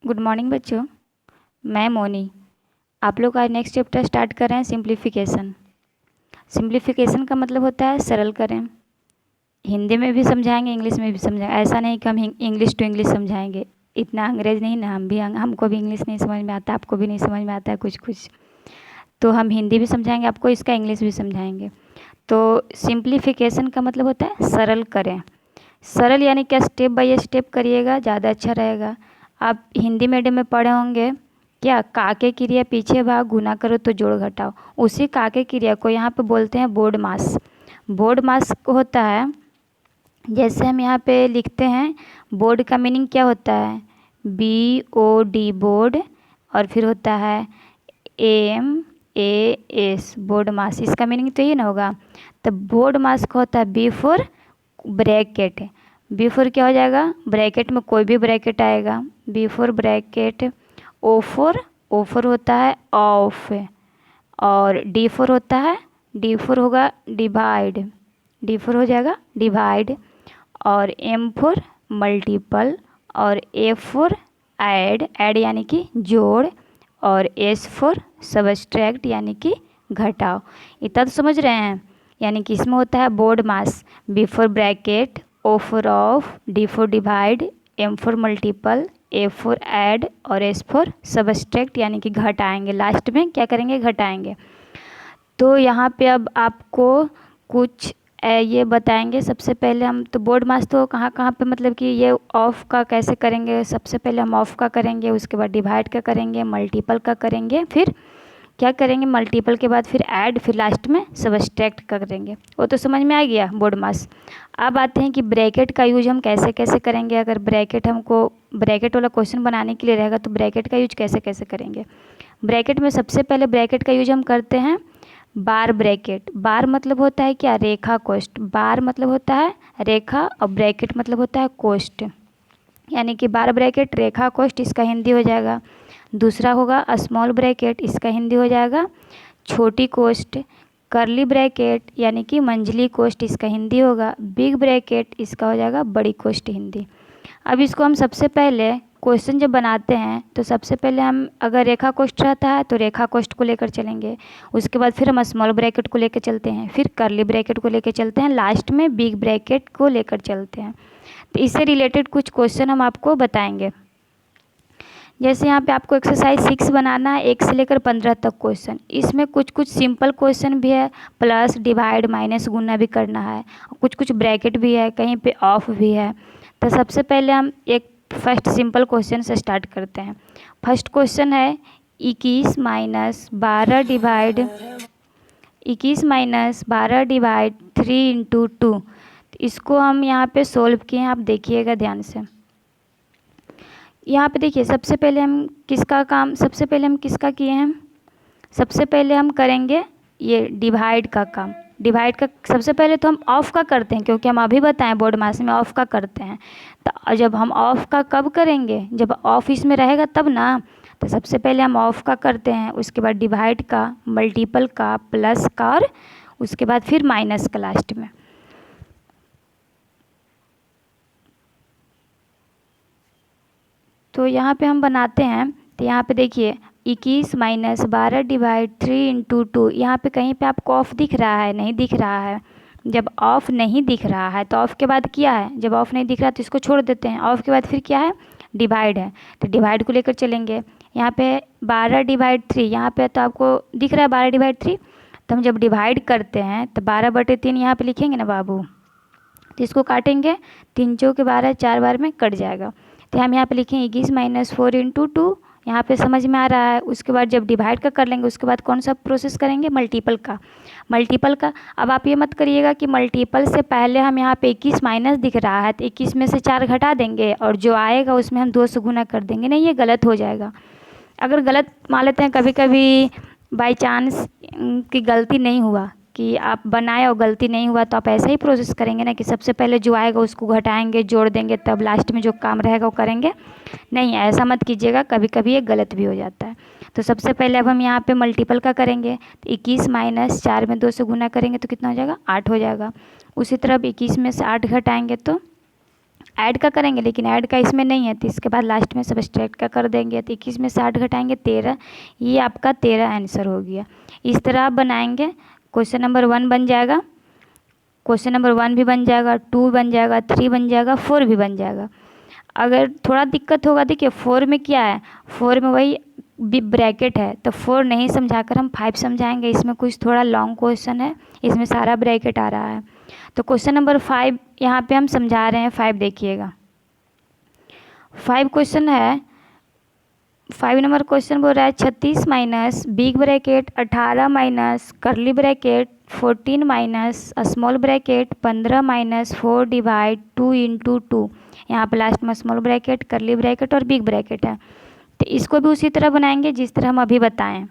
Good morning बच्चों। मैं मोनी। आप लोग आज नेक्स्ट चैप्टर स्टार्ट कर रहे हैं सिंप्लीफिकेशन। सिंप्लीफिकेशन का मतलब होता है सरल करें। हिंदी में भी समझाएंगे, इंग्लिश में भी समझाएंगे। ऐसा नहीं कि हम इंग्लिश टू इंग्लिश समझाएंगे, इतना अंग्रेज नहीं ना। हमको भी इंग्लिश नहीं समझ में आता, आपको भी नहीं समझ में आता है कुछ कुछ। तो हम हिंदी भी समझाएंगे आपको, इसका इंग्लिश भी समझाएंगे। तो सिंप्लीफिकेशन का मतलब होता है सरल करें। सरल यानी क्या, स्टेप बाय स्टेप करिएगा, ज़्यादा अच्छा रहेगा। आप हिंदी मीडियम में पढ़े होंगे क्या, काके क्रिया पीछे भाग गुना करो तो जोड़ घटाओ। उसी काके क्रिया को यहाँ पे बोलते हैं बोर्ड मास। बोर्ड मास होता है, जैसे हम यहाँ पे लिखते हैं, बोर्ड का मीनिंग क्या होता है, BOD बोर्ड, और फिर होता है MAS बोर्ड मास। इसका मीनिंग तो ये ना होगा। तो बोर्ड मास का होता है बिफोर ब्रैकेट। बिफोर क्या हो जाएगा, ब्रैकेट में कोई भी ब्रैकेट आएगा, बिफोर ब्रैकेट। O4 होता है ऑफ, और D4 होता है, D4 होगा डिवाइड, D4 हो जाएगा डिवाइड, और M4 मल्टीपल, और A4 ऐड यानी कि जोड़, और S4 सबस्ट्रैक्ट यानी कि घटाओ। इतना तो समझ रहे हैं। यानी कि इसमें होता है board mass, before bracket, O4 of, D4 divide, M4 multiple, A4 add, और S4 सबस्ट्रैक्ट यानी कि घटाएंगे। लास्ट में क्या करेंगे, घटाएंगे। तो यहाँ पे अब आपको कुछ ये बताएंगे। सबसे पहले हम तो बोर्ड मास तो कहाँ कहाँ पे, मतलब कि ये ऑफ का कैसे करेंगे। सबसे पहले हम ऑफ का करेंगे, उसके बाद डिवाइड का करेंगे, मल्टीपल का करेंगे, फिर क्या करेंगे, मल्टीपल के बाद फिर ऐड, फिर लास्ट में सबस्ट्रैक्ट करेंगे। वो तो समझ में आ गया बोर्ड मास। अब आते हैं कि ब्रैकेट का यूज हम कैसे कैसे करेंगे। अगर ब्रैकेट हमको ब्रैकेट वाला क्वेश्चन बनाने के लिए रहेगा तो ब्रैकेट का यूज कैसे कैसे करेंगे। ब्रैकेट में सबसे पहले ब्रैकेट का यूज हम करते हैं बार ब्रैकेट। बार मतलब होता है क्या, रेखा कोष्ठ। बार मतलब होता है रेखा, और ब्रैकेट मतलब होता है कोष्ठ। यानी कि बार ब्रैकेट रेखा कोष्ठ, इसका हिंदी हो जाएगा। दूसरा होगा स्मॉल ब्रैकेट, इसका हिंदी हो जाएगा छोटी कोष्ठ। करली ब्रैकेट यानी कि मंझली कोष्ठ, इसका हिंदी होगा बिग ब्रैकेट, इसका हो जाएगा बड़ी कोष्ठ हिंदी। अब इसको हम सबसे पहले क्वेश्चन जब बनाते हैं तो सबसे पहले हम, अगर रेखा कोष्ठ रहता है तो रेखा कोष्ठ को लेकर चलेंगे, उसके बाद फिर हम स्मॉल ब्रैकेट को लेकर चलते हैं, फिर करली ब्रैकेट को लेकर चलते हैं, लास्ट में बिग ब्रैकेट को लेकर चलते हैं। तो इससे रिलेटेड कुछ क्वेश्चन हम आपको बताएंगे। जैसे यहाँ पे आपको एक्सरसाइज 6 बनाना है, 1 से लेकर 15 तक क्वेश्चन। इसमें कुछ कुछ सिंपल क्वेश्चन भी है, प्लस डिवाइड माइनस गुना भी करना है, कुछ कुछ ब्रैकेट भी है, कहीं पे ऑफ भी है। तो सबसे पहले हम एक फर्स्ट सिंपल क्वेश्चन से स्टार्ट करते हैं। फर्स्ट क्वेश्चन है 21 माइनस 12 डिवाइड 3 इंटू 2। इसको हम यहाँ पे सोल्व किए हैं, आप देखिएगा ध्यान से। यहाँ पे देखिए, सबसे पहले हम किसका किए हैं, सबसे पहले हम करेंगे ये डिवाइड का काम। डिवाइड का सबसे पहले तो हम ऑफ का करते हैं, क्योंकि हम अभी बताएं बोर्ड मास में ऑफ का करते हैं। तो जब हम ऑफ का कब करेंगे, जब ऑफ इसमें रहेगा तब ना। तो सबसे पहले हम ऑफ का करते हैं, उसके बाद डिवाइड का, मल्टीपल का, प्लस का, और उसके बाद फिर माइनस का लास्ट में। तो यहाँ पे हम बनाते हैं। तो यहाँ पे देखिए 21 माइनस 12 डिवाइड 3 इंटू 2। यहाँ पे कहीं पे आपको ऑफ दिख रहा है, नहीं दिख रहा है। जब ऑफ नहीं दिख रहा है तो ऑफ के बाद क्या है, जब ऑफ नहीं दिख रहा तो इसको छोड़ देते हैं। ऑफ के बाद फिर क्या है, डिवाइड है, तो डिवाइड को लेकर चलेंगे। यहाँ पे 12 डिवाइड 3, यहाँ पे तो आपको दिख रहा है 12 डिवाइड 3। तो हम जब डिवाइड करते हैं तो 12/3 यहाँ पे लिखेंगे ना बाबू, तो इसको काटेंगे, 3 चौके 12, 4 बार में कट जाएगा। तो हम यहाँ पे लिखें 21 माइनस 4 इंटू 2। यहाँ पर समझ में आ रहा है। उसके बाद जब डिवाइड का कर लेंगे, उसके बाद कौन सा प्रोसेस करेंगे, मल्टीपल का। मल्टीपल का, अब आप ये मत करिएगा कि मल्टीपल से पहले हम यहाँ पे 21 माइनस दिख रहा है तो 21 में से 4 घटा देंगे और जो आएगा उसमें हम 2 से गुना कर देंगे। नहीं, ये गलत हो जाएगा। अगर गलत मान लेते हैं, कभी कभी बाई चांस की गलती नहीं हुआ कि आप बनाए और गलती नहीं हुआ, तो आप ऐसा ही प्रोसेस करेंगे ना कि सबसे पहले जो आएगा उसको घटाएंगे, जोड़ देंगे, तब लास्ट में जो काम रहेगा वो करेंगे। नहीं, ऐसा मत कीजिएगा, कभी कभी ये गलत भी हो जाता है। तो सबसे पहले अब हम यहाँ पे मल्टीपल का करेंगे। तो 21 माइनस 4 में 2 से गुना करेंगे तो कितना हो जाएगा, 8 हो जाएगा। उसी तरह 21 में से 8 घटाएंगे तो ऐड का करेंगे, लेकिन ऐड का इसमें नहीं है, तो इसके बाद लास्ट में सब्सट्रैक्ट का कर देंगे। तो 21 में से 8 घटाएंगे 13, ये आपका 13 आंसर हो गया। इस तरह आप बनाएंगे, क्वेश्चन नंबर 1 बन जाएगा, क्वेश्चन नंबर 1 भी बन जाएगा, 2 बन जाएगा, 3 बन जाएगा, 4 भी बन जाएगा। अगर थोड़ा दिक्कत होगा, देखिए 4 में क्या है, 4 में वही ब्रैकेट है, तो 4 नहीं समझाकर हम 5 समझाएंगे। इसमें कुछ थोड़ा लॉन्ग क्वेश्चन है, इसमें सारा ब्रैकेट आ रहा है। तो क्वेश्चन नंबर 5 यहाँ पे हम समझा रहे हैं। 5 देखिएगा, 5 क्वेश्चन है, 5 नंबर क्वेश्चन बोल रहा है 36 माइनस बिग ब्रैकेट 18 माइनस करली bracket 14 minus small bracket 15 minus 4 divide 2 into 2। यहाँ पर लास्ट में स्मॉल ब्रैकेट, करली ब्रैकेट और बिग ब्रैकेट है। तो इसको भी उसी तरह बनाएंगे जिस तरह हम अभी बताएं।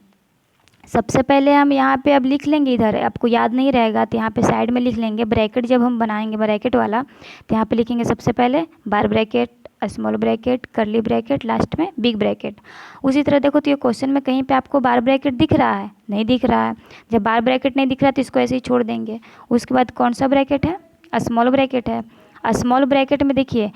सबसे पहले हम यहाँ पे अब लिख लेंगे, इधर आपको याद नहीं रहेगा तो यहाँ पे साइड में लिख लेंगे। ब्रैकेट जब हम बनाएंगे ब्रैकेट वाला, तो यहाँ पे लिखेंगे सबसे पहले bar bracket, small bracket, curly bracket, last में बिग ब्रैकेट। उसी तरह देखो तो ये क्वेश्चन में कहीं पे आपको बार ब्रैकेट दिख रहा है? नहीं दिख रहा है। जब बार ब्रैकेट नहीं दिख रहा तो इसको ऐसे ही छोड़ देंगे। उसके बाद कौन सा ब्रैकेट है? स्मॉल ब्रैकेट है। स्मॉल ब्रैकेट में देखिए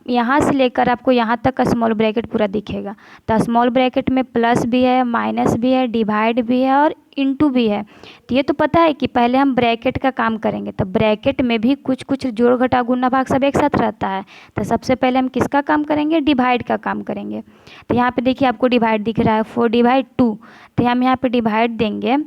यहाँ से लेकर आपको यहाँ तक का स्मॉल ब्रैकेट पूरा दिखेगा। तो स्मॉल ब्रैकेट में प्लस भी है, माइनस भी है, डिवाइड भी है और इनटू भी है। तो ये तो पता है कि पहले हम ब्रैकेट का काम करेंगे, तो ब्रैकेट में भी कुछ कुछ जोड़ घटा गुना भाग सब एक साथ रहता है। तो सबसे पहले हम किसका काम करेंगे? डिवाइड का काम करेंगे। तो यहाँ पे देखिए आपको डिवाइड दिख रहा है 4 डिवाइड 2, तो हम यहाँ पे डिवाइड देंगे।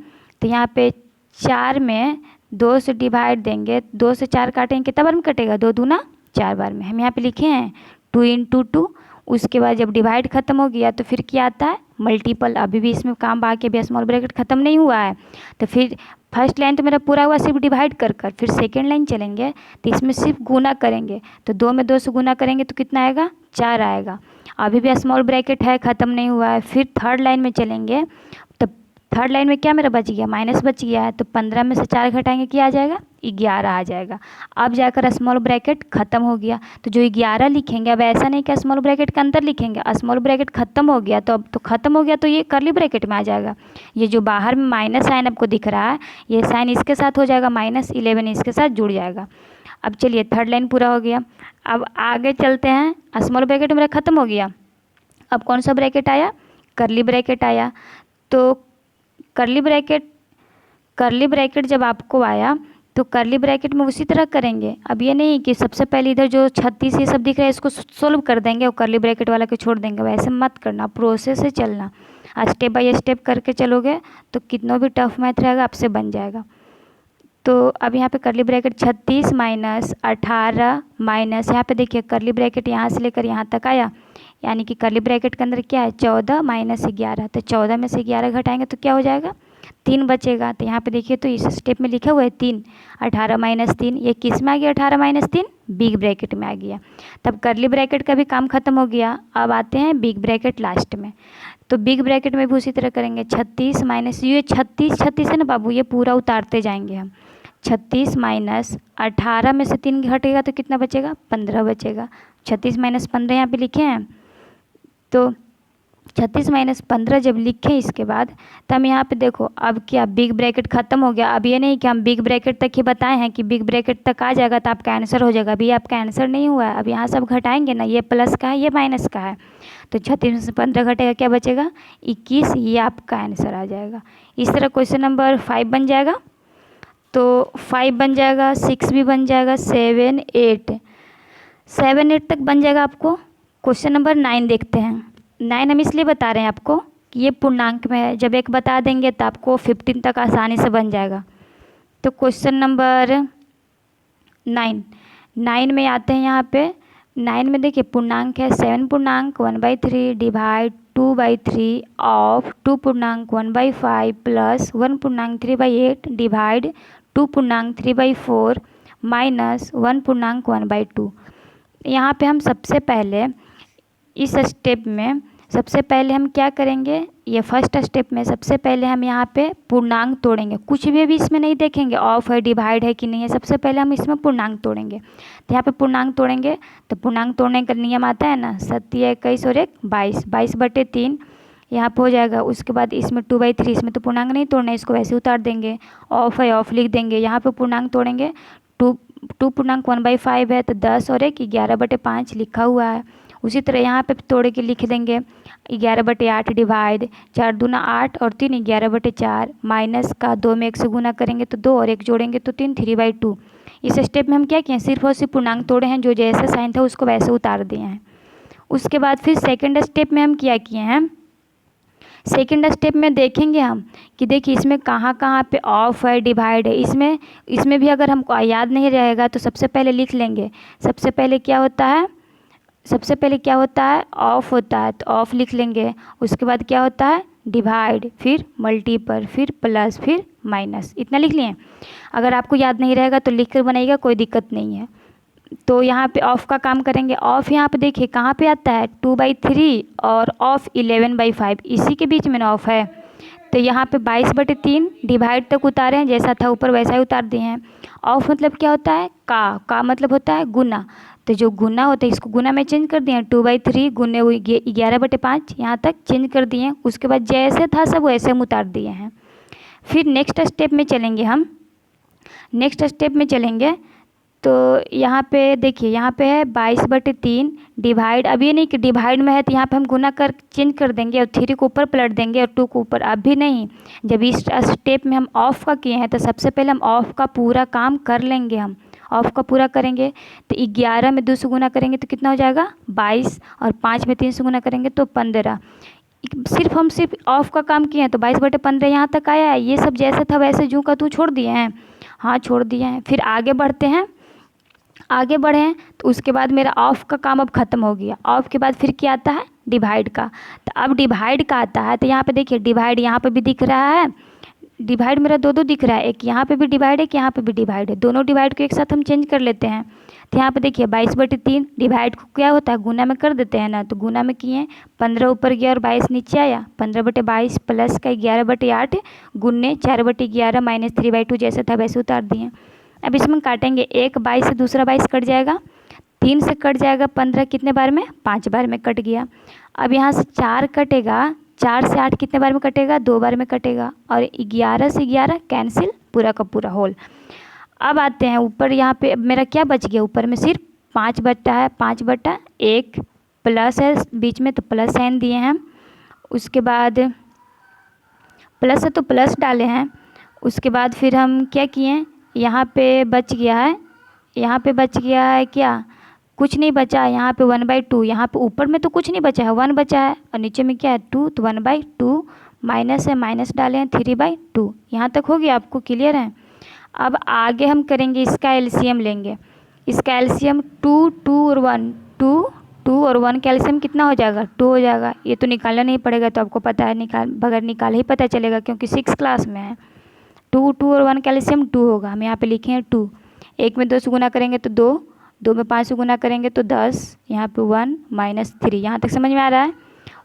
तो यहाँ पे 4 में 2 से डिवाइड देंगे, 2 से 4 काटेंगे, कितना बार में कटेगा? 2 दूना 4 बार में। हम यहाँ पे लिखे हैं 2 इंटू 2। उसके बाद जब डिवाइड खत्म हो गया तो फिर क्या आता है? मल्टीपल। अभी भी इसमें काम बाकी, अभी स्मॉल ब्रैकेट खत्म नहीं हुआ है। तो फिर फर्स्ट लाइन तो मेरा पूरा हुआ सिर्फ डिवाइड कर कर, फिर सेकेंड लाइन चलेंगे तो इसमें सिर्फ गुना करेंगे। तो 2 में 2 से गुना करेंगे तो कितना आएगा? 4 आएगा। अभी भी स्मॉल ब्रैकेट है, ख़त्म नहीं हुआ है। फिर थर्ड लाइन में चलेंगे तो थर्ड लाइन में क्या मेरा बच गया? माइनस बच गया है। तो 15 में से 4 घटाएंगे, क्या आ जाएगा? 11 आ जाएगा। अब जाकर स्मॉल ब्रैकेट ख़त्म हो गया। तो जो 11 लिखेंगे, अब ऐसा नहीं कि स्मॉल ब्रैकेट के अंदर लिखेंगे, स्मॉल ब्रैकेट ख़त्म हो गया तो अब तो ख़त्म हो गया तो ये करली ब्रैकेट में आ जाएगा। ये जो बाहर में माइनस साइन आपको दिख रहा है, ये साइन इसके साथ हो जाएगा, -11 इसके साथ जुड़ जाएगा। अब चलिए थर्ड लाइन पूरा हो गया। अब आगे चलते हैं। स्मॉल ब्रैकेट मेरा ख़त्म हो गया, अब कौन सा ब्रैकेट आया? करली ब्रैकेट आया। तो करली ब्रैकेट जब आपको आया तो करली ब्रैकेट में उसी तरह करेंगे। अब ये नहीं कि सबसे पहले इधर जो 36 ये सब दिख रहा है इसको सोल्व कर देंगे और करली ब्रैकेट वाला को छोड़ देंगे, वैसे मत करना, प्रोसेस से चलना। स्टेप बाय स्टेप करके चलोगे तो कितना भी टफ मैथ रहेगा आपसे बन जाएगा। तो अब यहाँ पे करली ब्रैकेट 36 माइनस 18 माइनस, यहाँ पे देखिए करली ब्रैकेट यहाँ से लेकर यहाँ तक आया, यानी कि करली ब्रैकेट के अंदर क्या है? 14 माइनस 11। तो 14 में से 11 घटाएंगे तो क्या हो जाएगा? 3 बचेगा। तो यहाँ पे देखिए तो इस स्टेप में लिखा हुआ है 3, 18 माइनस 3। ये किस में आ गया? 18 माइनस 3 बिग ब्रैकेट में आ गया। तब करली ब्रैकेट का भी काम खत्म हो गया। अब आते हैं बिग ब्रैकेट लास्ट में। तो बिग ब्रैकेट में भी उसी तरह करेंगे। 36 माइनस, ये 36 है ना बाबू, ये पूरा उतारते जाएंगे हम। 36 माइनस 18 में से 3 घटेगा तो कितना बचेगा? 15 बचेगा। 36 माइनस 15 यहाँ पे लिखे हैं। तो 36 माइनस 15 जब लिखें इसके बाद, तो हम यहाँ पे देखो अब क्या बिग ब्रैकेट ख़त्म हो गया। अब ये नहीं कि हम बिग ब्रैकेट तक ही बताए हैं कि बिग ब्रैकेट तक आ जाएगा तो आपका आंसर हो जाएगा। अभी आपका आंसर नहीं हुआ है। अब यहाँ सब घटाएंगे ना, ये प्लस का है, ये माइनस का है। तो 36 में से 15 घटेगा, क्या बचेगा? 21। ये आपका आंसर आ जाएगा। इस तरह क्वेश्चन नंबर 5 बन जाएगा। तो 5 बन जाएगा, 6 भी बन जाएगा, 7 8 तक बन जाएगा आपको। क्वेश्चन नंबर 9 देखते हैं। 9 हम इसलिए बता रहे हैं आपको कि ये पूर्णांक में है, जब एक बता देंगे तो आपको 15 तक आसानी से बन जाएगा। तो क्वेश्चन नंबर 9 में आते हैं। यहाँ पे 9 में देखिए पूर्णांक है 7 पूर्णांक 1/3 डिवाइड 2/3 ऑफ 2 पूर्णांक 1/5 प्लस 1 पूर्णांक 3/8 डिवाइड 2 पूर्णांक 3/4 माइनस 1 पूर्णांक 1/2। यहाँ पे हम सबसे पहले इस स्टेप में सबसे पहले हम क्या करेंगे? ये फर्स्ट स्टेप में सबसे पहले हम यहाँ पे पूर्णांक तोड़ेंगे। कुछ भी अभी इसमें नहीं देखेंगे ऑफ है, डिवाइड है कि नहीं है, सबसे पहले हम इसमें पूर्णांक तोड़ेंगे। तो यहाँ पे पूर्णांक तोड़ेंगे तो पूर्णांक तोड़ने का नियम आता है ना, 7 21 और 1 22, 22/3 यहाँ पे हो जाएगा। उसके बाद इसमें 2/3, इसमें तो पूर्णांक नहीं तोड़ना है, इसको वैसे उतार देंगे। ऑफ है, ऑफ लिख देंगे। यहाँ पे पूर्णांक तोड़ेंगे 2 2.1/5 है तो 10 और 1 11/5 लिखा हुआ है। उसी तरह यहाँ पे तोड़ के लिख देंगे 11/8 डिवाइड 4 दूना 8 और 3 11/4 माइनस का 2 में 1 से गुना करेंगे तो 2 और 1 जोड़ेंगे तो 3 3/2। इस स्टेप में हम क्या किए, सिर्फ और सिर्फ पूर्णांक तोड़े हैं, जो जैसा साइन था उसको वैसे उतार दिए हैं। उसके बाद फिर सेकेंड स्टेप में हम क्या किए हैं, सेकेंड स्टेप में देखेंगे हम कि देखिए इसमें कहाँ कहाँ पे ऑफ है, डिवाइड है। इसमें भी अगर हमको याद नहीं रहेगा तो सबसे पहले लिख लेंगे। सबसे पहले क्या होता है ऑफ होता है, तो ऑफ लिख लेंगे। उसके बाद क्या होता है डिवाइड, फिर मल्टीपल, फिर प्लस, फिर माइनस, इतना लिख लिए। अगर आपको याद नहीं रहेगा तो लिख कर बनाइएगा, कोई दिक्कत नहीं है। तो यहाँ पे ऑफ का काम करेंगे। ऑफ यहाँ पे देखिए कहाँ पे आता है 2/3 और ऑफ 11/5, इसी के बीच में ना ऑफ है। तो यहाँ पे 22/3 डिवाइड तक उतारे हैं, जैसा था ऊपर वैसा ही उतार दिए हैं। ऑफ मतलब क्या होता है, का मतलब होता है गुना। तो जो गुना होता है इसको गुना में चेंज कर दिए हैं, 2/3 गुने 11/5 यहाँ तक चेंज कर दिए हैं। उसके बाद जैसे था सब वैसे हम उतार दिए हैं। फिर नेक्स्ट स्टेप में चलेंगे तो यहाँ पे देखिए यहाँ पे है 22/3 डिवाइड। अब ये नहीं कि डिवाइड में है तो यहाँ पे हम गुना कर चेंज कर देंगे और 3 को ऊपर पलट देंगे और 2 को ऊपर, अब भी नहीं। जब इस स्टेप में हम ऑफ का किए हैं तो सबसे पहले हम ऑफ का पूरा काम कर लेंगे। हम ऑफ का पूरा करेंगे तो 11 में 2 से गुना करेंगे तो कितना हो जाएगा 22 और 5 में 3 से गुना करेंगे तो 15। सिर्फ ऑफ का काम किए हैं तो 22/15 यहाँ तक आया है। ये सब जैसे था वैसे जूँ का तू छोड़ दिए हैं, हाँ छोड़ दिए हैं। फिर आगे बढ़े हैं तो उसके बाद मेरा ऑफ का काम अब ख़त्म हो गया। ऑफ के बाद फिर क्या आता है डिवाइड का। तो अब डिवाइड का आता है तो यहाँ पे देखिए डिवाइड यहाँ पे भी दिख रहा है, डिवाइड मेरा दो दिख रहा है, एक यहाँ पे भी डिवाइड है, एक यहाँ पे भी डिवाइड है। दोनों डिवाइड को एक साथ हम चेंज कर लेते हैं। तो यहाँ पे देखिए 22/3 डिवाइड को क्या होता है गुना में कर देते हैं ना, तो गुना में किए 15 ऊपर गया और 22 नीचे आया। 15/22 प्लस का 11/8 गुन्ने 4/11 माइनस 3/2 जैसे था वैसे उतार दिए। अब इसमें काटेंगे, एक 22 से दूसरा 22 कट जाएगा, 3 से कट जाएगा 15, कितने बार में 5 बार में कट गया। अब यहाँ से 4 कटेगा, 4 से 8 कितने बार में कटेगा 2 बार में कटेगा। और 11 से 11 कैंसिल, पूरा का पूरा होल। अब आते हैं ऊपर, यहाँ पे मेरा क्या बच गया, ऊपर में सिर्फ 5 बचा है, 5/1 प्लस है बीच में तो प्लस साइन दिए हैं। उसके बाद प्लस है तो प्लस डाले हैं। उसके बाद फिर हम क्या किए, यहाँ पे बच गया है क्या, कुछ नहीं बचा है। यहाँ पे 1/2, यहाँ पे ऊपर में तो कुछ नहीं बचा है, 1 बचा है और नीचे में क्या है 2, तो 1/2 माइनस है, माइनस डाले हैं 3/2। यहाँ तक हो गया, आपको क्लियर है। अब आगे हम करेंगे, इसका एलसीएम लेंगे। इसका एलसीएम 2 और 1, 2 और 1 का एलसीएम कितना हो जाएगा 2 हो जाएगा। ये तो निकालना नहीं पड़ेगा, तो आपको पता है, बगैर निकाले ही पता चलेगा क्योंकि 6 क्लास में है। 2 और 1 का एलसीएम 2 होगा। हम यहाँ पे लिखे हैं 2। 1 में 2 से गुना करेंगे तो 2, 2 में 5 से गुना करेंगे तो 10, यहाँ पे 1 माइनस 3। यहाँ तक समझ में आ रहा है।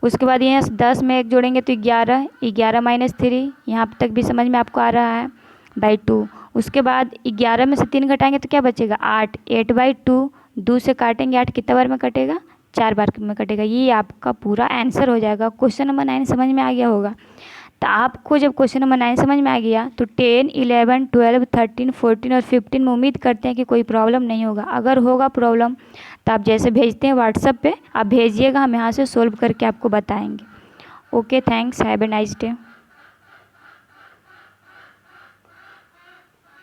उसके बाद यहाँ 10 में 1 जोड़ेंगे तो 11, 11 माइनस 3, यहाँ तक भी समझ में आपको आ रहा है, /2। उसके बाद 11 में से 3 घटाएंगे तो क्या बचेगा 8, 8/2। 2 से काटेंगे 8 कितना बार में कटेगा 4 बार में कटेगा। ये आपका पूरा आंसर हो जाएगा। क्वेश्चन नंबर 9 समझ में आ गया होगा। तो आपको जब क्वेश्चन नंबर 9 समझ में आ गया तो 10, 11, 12, 13, 14 और 15 में उम्मीद करते हैं कि कोई प्रॉब्लम नहीं होगा। अगर होगा प्रॉब्लम तो आप जैसे भेजते हैं व्हाट्सएप पे आप भेजिएगा, हम यहाँ से सोल्व करके आपको बताएंगे। Okay, thanks, have a nice day.